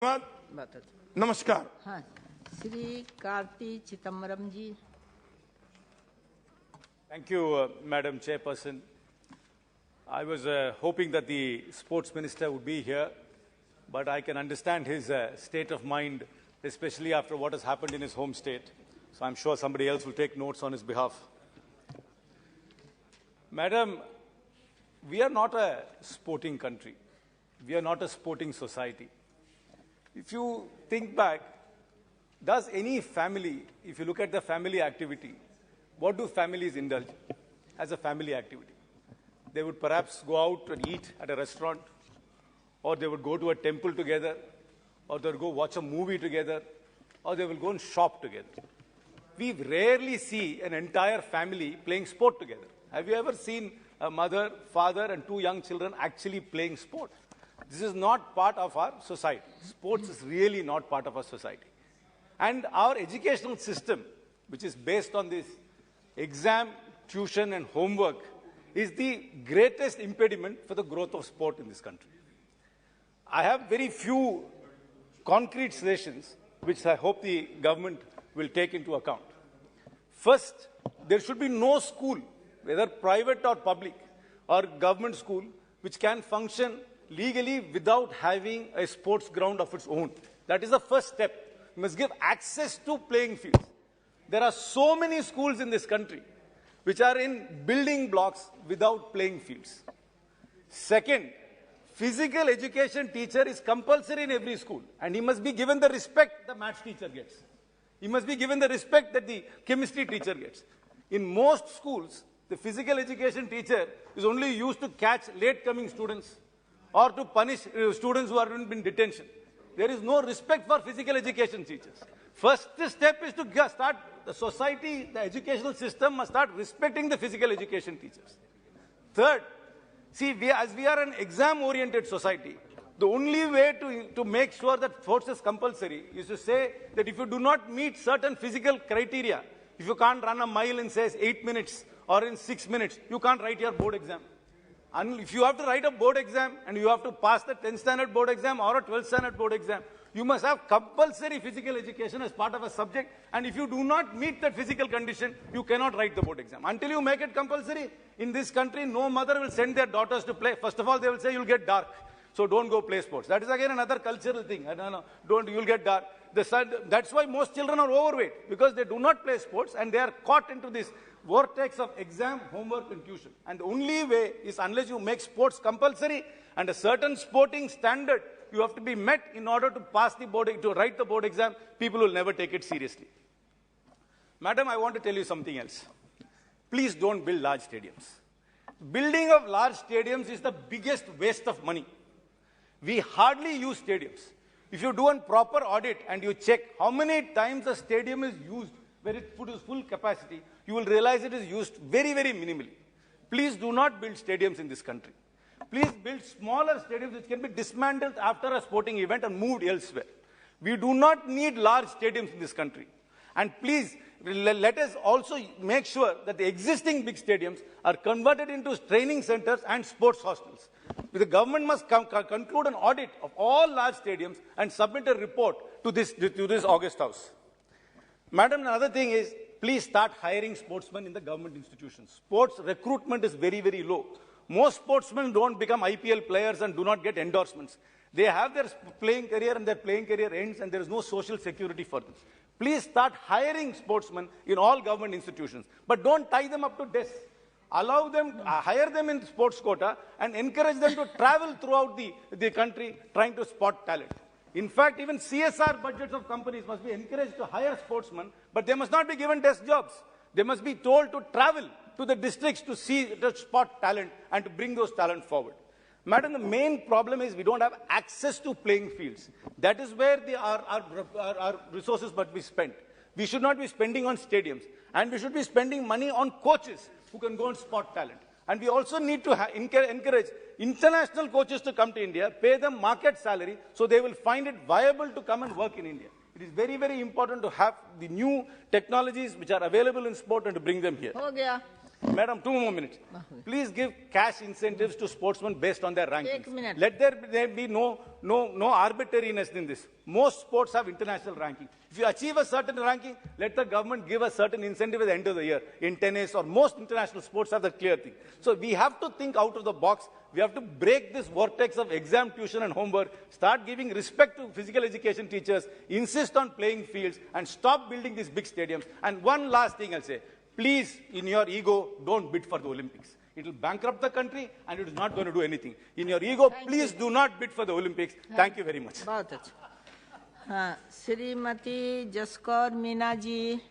नमस्कार। हाँ, श्री कार्ति चिदम्बरम जी। Thank you, Madam Chairperson. I was hoping that the Sports Minister would be here, but I can understand his state of mind, especially after what has happened in his home state. So I'm sure somebody else will take notes on his behalf. Madam, we are not a sporting country. We are not a sporting society. If you think back, does any family, if you look at the family activity, what do families indulge as a family activity? They would perhaps go out and eat at a restaurant, or they would go to a temple together, or they would go watch a movie together, or they will go and shop together. We rarely see an entire family playing sport together. Have you ever seen a mother, father, and two young children actually playing sport? This is not part of our society. Sports is really not part of our society. And our educational system, which is based on this exam, tuition, and homework, is the greatest impediment for the growth of sport in this country. I have very few concrete suggestions, which I hope the government will take into account. First, there should be no school, whether private or public, or government school, which can function legally without having a sports ground of its own. That is the first step. We must give access to playing fields. There are so many schools in this country which are in building blocks without playing fields. Second, physical education teacher is compulsory in every school, and he must be given the respect the maths teacher gets. He must be given the respect that the chemistry teacher gets. In most schools, the physical education teacher is only used to catch late-coming students or to punish students who are in detention. There is no respect for physical education teachers. First step is to start the society, the educational system must start respecting the physical education teachers. Third, see, as we are an exam-oriented society, the only way to make sure that sports is compulsory is to say that if you do not meet certain physical criteria, if you can't run a mile in, say, 8 minutes or in 6 minutes, you can't write your board exam. And if you have to write a board exam and you have to pass the 10th standard board exam or a 12th standard board exam, you must have compulsory physical education as part of a subject. And if you do not meet that physical condition, you cannot write the board exam. Until you make it compulsory, in this country, no mother will send their daughters to play. First of all, they will say, you'll get dark, so don't go play sports. That is again another cultural thing. You'll get dark. That's why most children are overweight, because they do not play sports and they are caught into this vortex of exam, homework, and tuition. And the only way is unless you make sports compulsory and a certain sporting standard you have to be met in order to pass the board, to write the board exam, people will never take it seriously. Madam, I want to tell you something else. Please don't build large stadiums. Building of large stadiums is the biggest waste of money. We hardly use stadiums. If you do a proper audit and you check how many times a stadium is used where it is full capacity, you will realize it is used very, very minimally. Please do not build stadiums in this country. Please build smaller stadiums which can be dismantled after a sporting event and moved elsewhere. We do not need large stadiums in this country. And please, let us also make sure that the existing big stadiums are converted into training centers and sports hostels. The government must conclude an audit of all large stadiums and submit a report to this August House. Madam, another thing is, please start hiring sportsmen in the government institutions. Sports recruitment is very, very low. Most sportsmen don't become IPL players and do not get endorsements. They have their playing career and their playing career ends and there is no social security for them. Please start hiring sportsmen in all government institutions. But don't tie them up to desks. Allow them, hire them in sports quota and encourage them to travel throughout the country trying to spot talent. In fact, even CSR budgets of companies must be encouraged to hire sportsmen, but they must not be given desk jobs. They must be told to travel to the districts to spot talent and to bring those talent forward. Madam, the main problem is we don't have access to playing fields. That is where our resources must be spent. We should not be spending on stadiums, and we should be spending money on coaches who can go and spot talent. And we also need to encourage international coaches to come to India, pay them market salary, so they will find it viable to come and work in India. It is very, very important to have the new technologies which are available in sport and to bring them here. Madam, 2 more minutes. Please give cash incentives to sportsmen based on their rankings. 1 minute. Let there be no arbitrariness in this. Most sports have international ranking. If you achieve a certain ranking, let the government give a certain incentive at the end of the year. In tennis or most international sports have the clear thing. So we have to think out of the box. We have to break this vortex of exam, tuition and homework, start giving respect to physical education teachers, insist on playing fields and stop building these big stadiums. And one last thing I'll say. Please, in your ego, don't bid for the Olympics. It will bankrupt the country and it is not going to do anything. In your ego, please do not bid for the Olympics. Thank you very much. बहुत अच्छा। हाँ, श्रीमती जसकौर मीना जी।